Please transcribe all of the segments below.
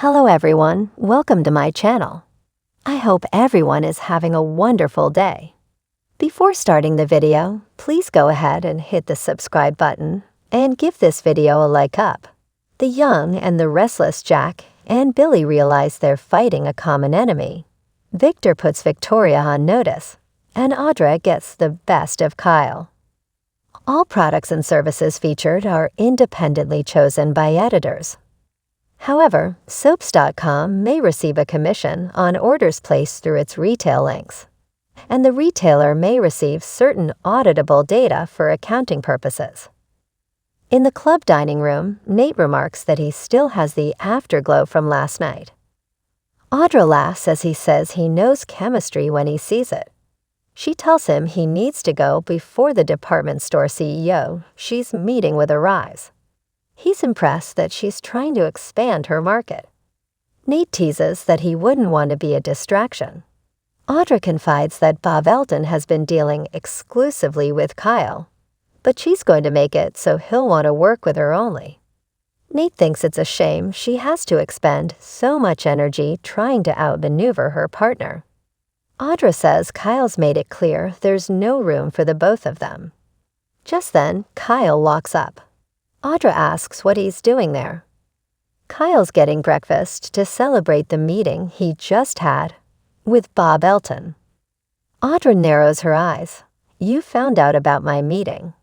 Hello everyone, welcome to my channel. I hope everyone is having a wonderful day. Before starting the video, please go ahead and hit the subscribe button and give this video a like up. The young and the restless Jack and Billy realize they're fighting a common enemy. Victor puts Victoria on notice, and Audra gets the best of Kyle. All products and services featured are independently chosen by editors. However, Soaps.com may receive a commission on orders placed through its retail links, and the retailer may receive certain auditable data for accounting purposes. In the club dining room, Nate remarks that he still has the afterglow from last night. Audra laughs as he says he knows chemistry when he sees it. She tells him he needs to go before the department store CEO she's meeting with arrives. He's impressed that she's trying to expand her market. Nate teases that he wouldn't want to be a distraction. Audra confides that Bob Elton has been dealing exclusively with Kyle, but she's going to make it so he'll want to work with her only. Nate thinks it's a shame she has to expend so much energy trying to outmaneuver her partner. Audra says Kyle's made it clear there's no room for the both of them. Just then, Kyle walks up. Audra asks what he's doing there. Kyle's getting breakfast to celebrate the meeting he just had with Bob Elton. Audra narrows her eyes. You found out about my meeting.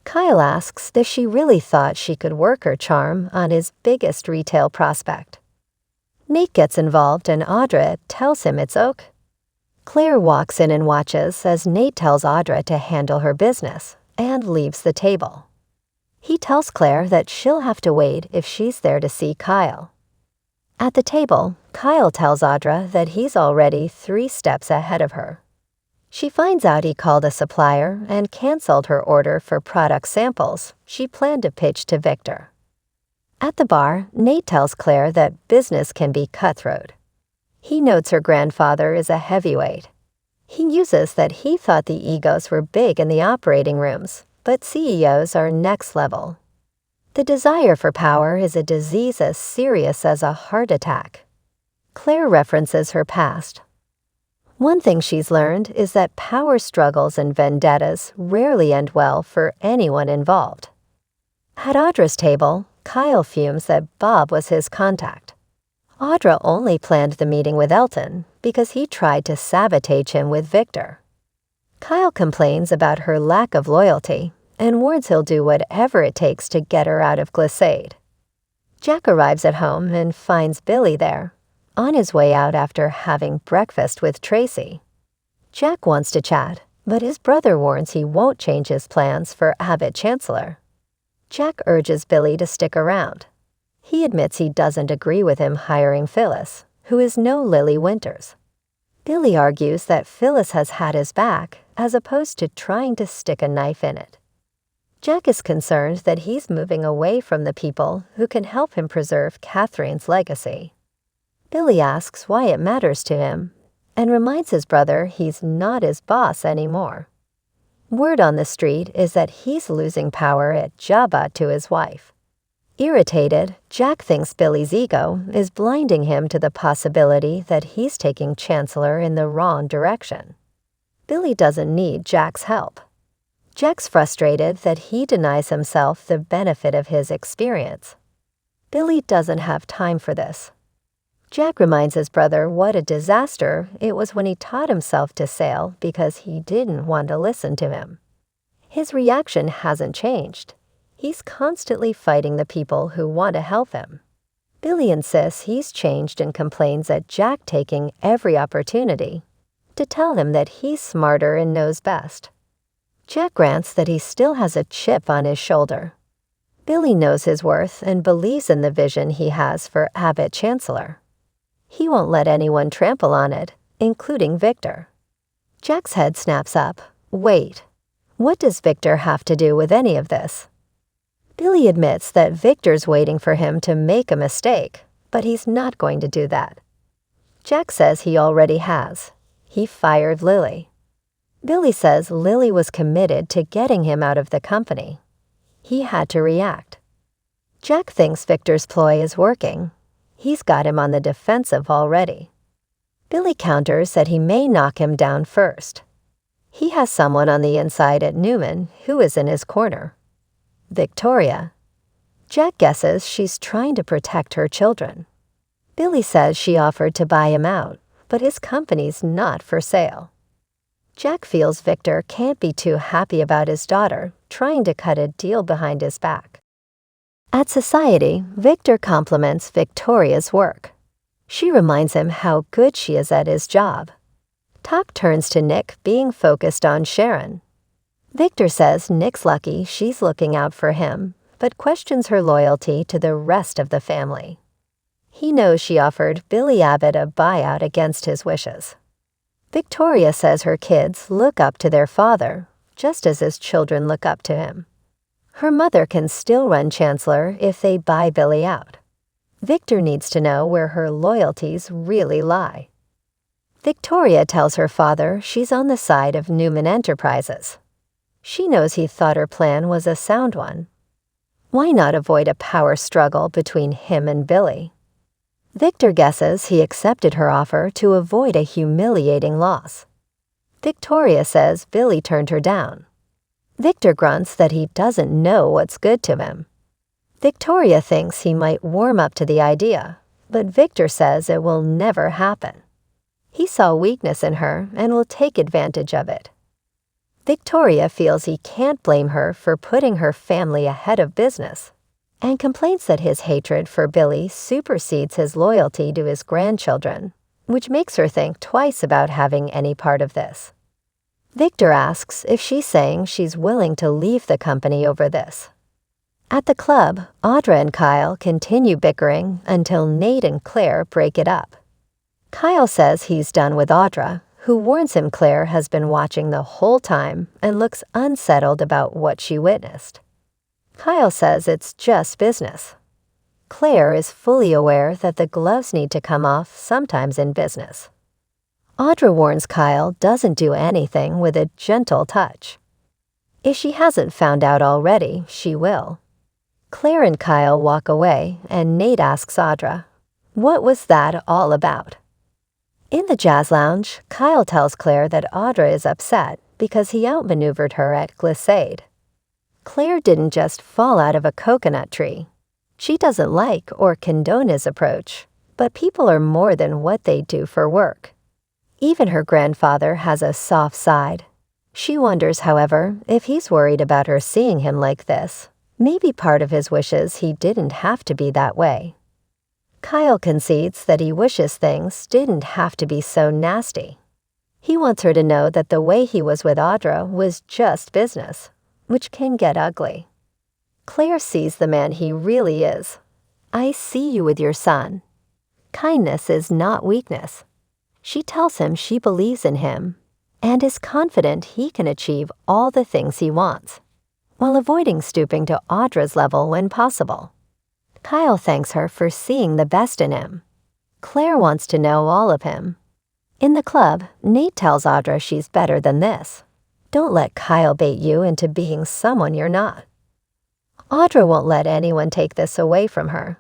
Kyle asks if she really thought she could work her charm on his biggest retail prospect. Nate gets involved and Audra tells him it's ok. Claire walks in and watches as Nate tells Audra to handle her business and leaves the table. He tells Claire that she'll have to wait if she's there to see Kyle. At the table, Kyle tells Audra that he's already 3 steps ahead of her. She finds out he called a supplier and canceled her order for product samples she planned to pitch to Victor. At the bar, Nate tells Claire that business can be cutthroat. He notes her grandfather is a heavyweight. He uses that he thought the egos were big in the operating rooms, but CEOs are next level. The desire for power is a disease as serious as a heart attack. Claire references her past. One thing she's learned is that power struggles and vendettas rarely end well for anyone involved. At Audra's table, Kyle fumes that Bob was his contact. Audra only planned the meeting with Elton because he tried to sabotage him with Victor. Kyle complains about her lack of loyalty and warns he'll do whatever it takes to get her out of Glissade. Jack arrives at home and finds Billy there, on his way out after having breakfast with Tracy. Jack wants to chat, but his brother warns he won't change his plans for Abbott Chancellor. Jack urges Billy to stick around. He admits he doesn't agree with him hiring Phyllis, who is no Lily Winters. Billy argues that Phyllis has had his back as opposed to trying to stick a knife in it. Jack is concerned that he's moving away from the people who can help him preserve Catherine's legacy. Billy asks why it matters to him and reminds his brother he's not his boss anymore. Word on the street is that he's losing power at Jabba to his wife. Irritated, Jack thinks Billy's ego is blinding him to the possibility that he's taking Chancellor in the wrong direction. Billy doesn't need Jack's help. Jack's frustrated that he denies himself the benefit of his experience. Billy doesn't have time for this. Jack reminds his brother what a disaster it was when he taught himself to sail because he didn't want to listen to him. His reaction hasn't changed. He's constantly fighting the people who want to help him. Billy insists he's changed and complains at Jack taking every opportunity to tell him that he's smarter and knows best. Jack grants that he still has a chip on his shoulder. Billy knows his worth and believes in the vision he has for Abbott Chancellor. He won't let anyone trample on it, including Victor. Jack's head snaps up. Wait, what does Victor have to do with any of this? Billy admits that Victor's waiting for him to make a mistake, but he's not going to do that. Jack says he already has. He fired Lily. Billy says Lily was committed to getting him out of the company. He had to react. Jack thinks Victor's ploy is working. He's got him on the defensive already. Billy counters that he may knock him down first. He has someone on the inside at Newman who is in his corner. Victoria. Jack guesses she's trying to protect her children. Billy says she offered to buy him out, but his company's not for sale. Jack feels Victor can't be too happy about his daughter trying to cut a deal behind his back. At Society, Victor compliments Victoria's work. She reminds him how good she is at his job. Talk turns to Nick being focused on Sharon. Victor says Nick's lucky she's looking out for him, but questions her loyalty to the rest of the family. He knows she offered Billy Abbott a buyout against his wishes. Victoria says her kids look up to their father, just as his children look up to him. Her mother can still run Chancellor if they buy Billy out. Victor needs to know where her loyalties really lie. Victoria tells her father she's on the side of Newman Enterprises. She knows he thought her plan was a sound one. Why not avoid a power struggle between him and Billy? Victor guesses he accepted her offer to avoid a humiliating loss. Victoria says Billy turned her down. Victor grunts that he doesn't know what's good to him. Victoria thinks he might warm up to the idea, but Victor says it will never happen. He saw weakness in her and will take advantage of it. Victoria feels he can't blame her for putting her family ahead of business, and complains that his hatred for Billy supersedes his loyalty to his grandchildren, which makes her think twice about having any part of this. Victor asks if she's saying she's willing to leave the company over this. At the club, Audra and Kyle continue bickering until Nate and Claire break it up. Kyle says he's done with Audra, who warns him Claire has been watching the whole time and looks unsettled about what she witnessed. Kyle says it's just business. Claire is fully aware that the gloves need to come off sometimes in business. Audra warns Kyle doesn't do anything with a gentle touch. If she hasn't found out already, she will. Claire and Kyle walk away, and Nate asks Audra, "What was that all about?" In the jazz lounge, Kyle tells Claire that Audra is upset because he outmaneuvered her at Glissade. Claire didn't just fall out of a coconut tree. She doesn't like or condone his approach, but people are more than what they do for work. Even her grandfather has a soft side. She wonders, however, if he's worried about her seeing him like this. Maybe part of his wishes he didn't have to be that way. Kyle concedes that he wishes things didn't have to be so nasty. He wants her to know that the way he was with Audra was just business, which can get ugly. Claire sees the man he really is. "I see you with your son." Kindness is not weakness. She tells him she believes in him and is confident he can achieve all the things he wants, while avoiding stooping to Audra's level when possible. Kyle thanks her for seeing the best in him. Claire wants to know all of him. In the club, Nate tells Audra she's better than this. Don't let Kyle bait you into being someone you're not. Audra won't let anyone take this away from her.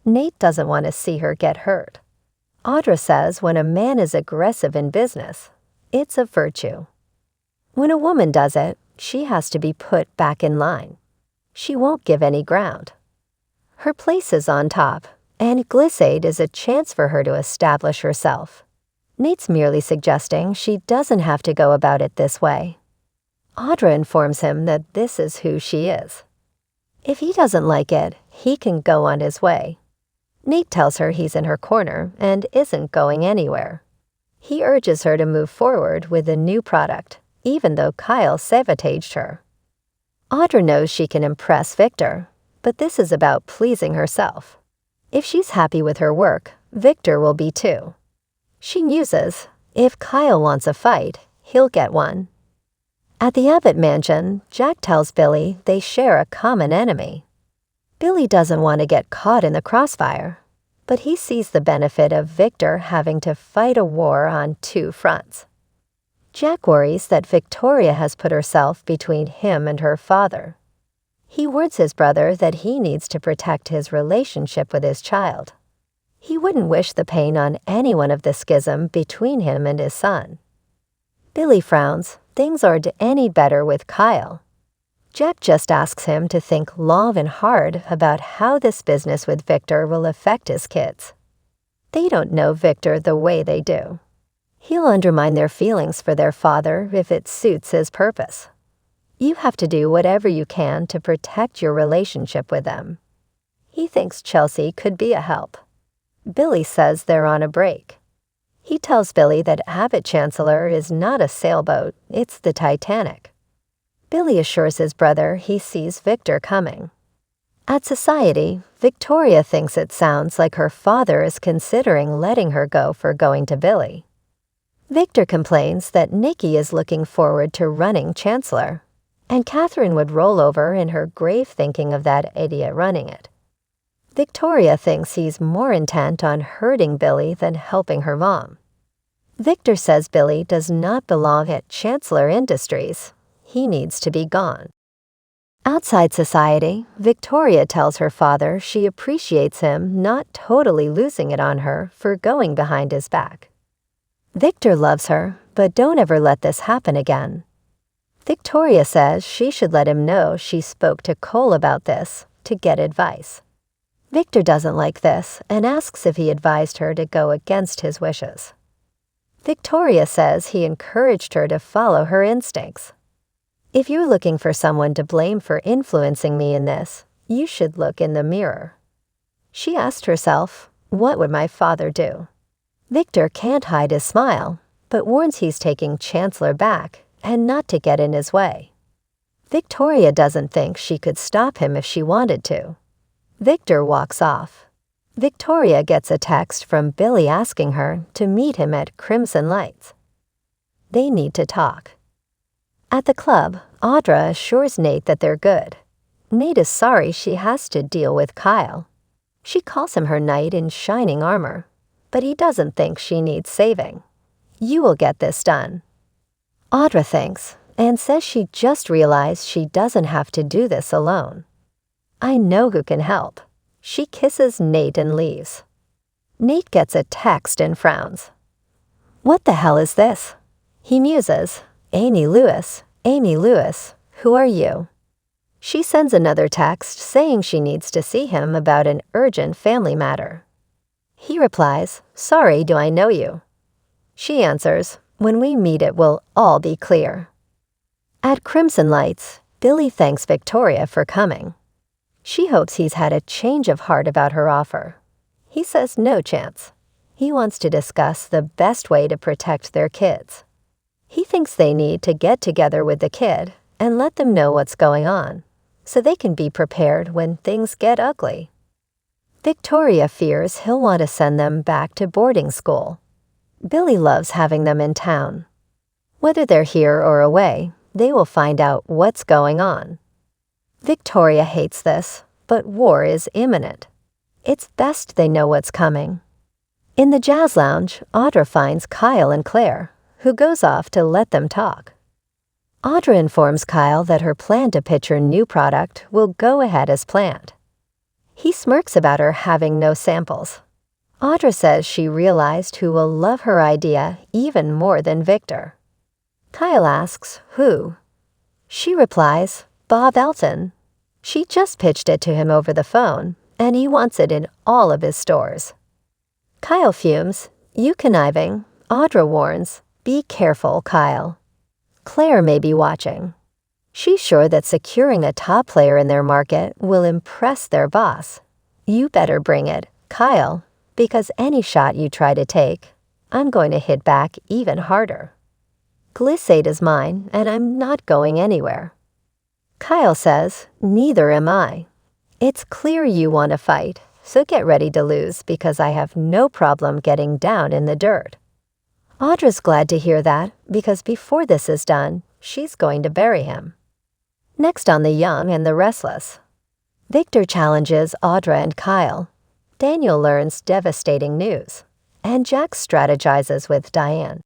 Nate doesn't want to see her get hurt. Audra says when a man is aggressive in business, it's a virtue. When a woman does it, she has to be put back in line. She won't give any ground. Her place is on top, and Glissade is a chance for her to establish herself. Nate's merely suggesting she doesn't have to go about it this way. Audra informs him that this is who she is. If he doesn't like it, he can go on his way. Nate tells her he's in her corner and isn't going anywhere. He urges her to move forward with a new product, even though Kyle sabotaged her. Audra knows she can impress Victor, but this is about pleasing herself. If she's happy with her work, Victor will be too. She muses, if Kyle wants a fight, he'll get one. At the Abbott mansion, Jack tells Billy they share a common enemy. Billy doesn't want to get caught in the crossfire, but he sees the benefit of Victor having to fight a war on two fronts. Jack worries that Victoria has put herself between him and her father. He warns his brother that he needs to protect his relationship with his child. He wouldn't wish the pain on anyone of the schism between him and his son. Billy frowns. Things aren't any better with Kyle. Jack just asks him to think long and hard about how this business with Victor will affect his kids. They don't know Victor the way they do. He'll undermine their feelings for their father if it suits his purpose. You have to do whatever you can to protect your relationship with them. He thinks Chelsea could be a help. Billy says they're on a break. He tells Billy that Abbott Chancellor is not a sailboat, it's the Titanic. Billy assures his brother he sees Victor coming. At Society, Victoria thinks it sounds like her father is considering letting her go for going to Billy. Victor complains that Nikki is looking forward to running Chancellor, and Catherine would roll over in her grave thinking of that idiot running it. Victoria thinks he's more intent on hurting Billy than helping her mom. Victor says Billy does not belong at Chancellor Industries. He needs to be gone. Outside Society, Victoria tells her father she appreciates him not totally losing it on her for going behind his back. Victor loves her, but don't ever let this happen again. Victoria says she should let him know she spoke to Cole about this to get advice. Victor doesn't like this and asks if he advised her to go against his wishes. Victoria says he encouraged her to follow her instincts. If you're looking for someone to blame for influencing me in this, you should look in the mirror. She asked herself, what would my father do? Victor can't hide his smile, but warns he's taking Chancellor back and not to get in his way. Victoria doesn't think she could stop him if she wanted to. Victor walks off. Victoria gets a text from Billy asking her to meet him at Crimson Lights. They need to talk. At the club, Audra assures Nate that they're good. Nate is sorry she has to deal with Kyle. She calls him her knight in shining armor, but he doesn't think she needs saving. You will get this done. Audra thinks and says she just realized she doesn't have to do this alone. I know who can help. She kisses Nate and leaves. Nate gets a text and frowns. What the hell is this? He muses, Amy Lewis, who are you? She sends another text saying she needs to see him about an urgent family matter. He replies, sorry, do I know you? She answers, when we meet it will all be clear. At Crimson Lights, Billy thanks Victoria for coming. She hopes he's had a change of heart about her offer. He says no chance. He wants to discuss the best way to protect their kids. He thinks they need to get together with the kid and let them know what's going on, so they can be prepared when things get ugly. Victoria fears he'll want to send them back to boarding school. Billy loves having them in town. Whether they're here or away, they will find out what's going on. Victoria hates this, but war is imminent. It's best they know what's coming. In the jazz lounge, Audra finds Kyle and Claire, who goes off to let them talk. Audra informs Kyle that her plan to pitch her new product will go ahead as planned. He smirks about her having no samples. Audra says she realized who will love her idea even more than Victor. Kyle asks, who? She replies, Bob Elton. She just pitched it to him over the phone, and he wants it in all of his stores. Kyle fumes, you conniving. Audra warns, be careful, Kyle. Claire may be watching. She's sure that securing a top player in their market will impress their boss. You better bring it, Kyle, because any shot you try to take, I'm going to hit back even harder. Glyphosate is mine, and I'm not going anywhere. Kyle says, neither am I. It's clear you want to fight, so get ready to lose because I have no problem getting down in the dirt. Audra's glad to hear that because before this is done, she's going to bury him. Next on The Young and the Restless. Victor challenges Audra and Kyle. Daniel learns devastating news, and Jack strategizes with Diane.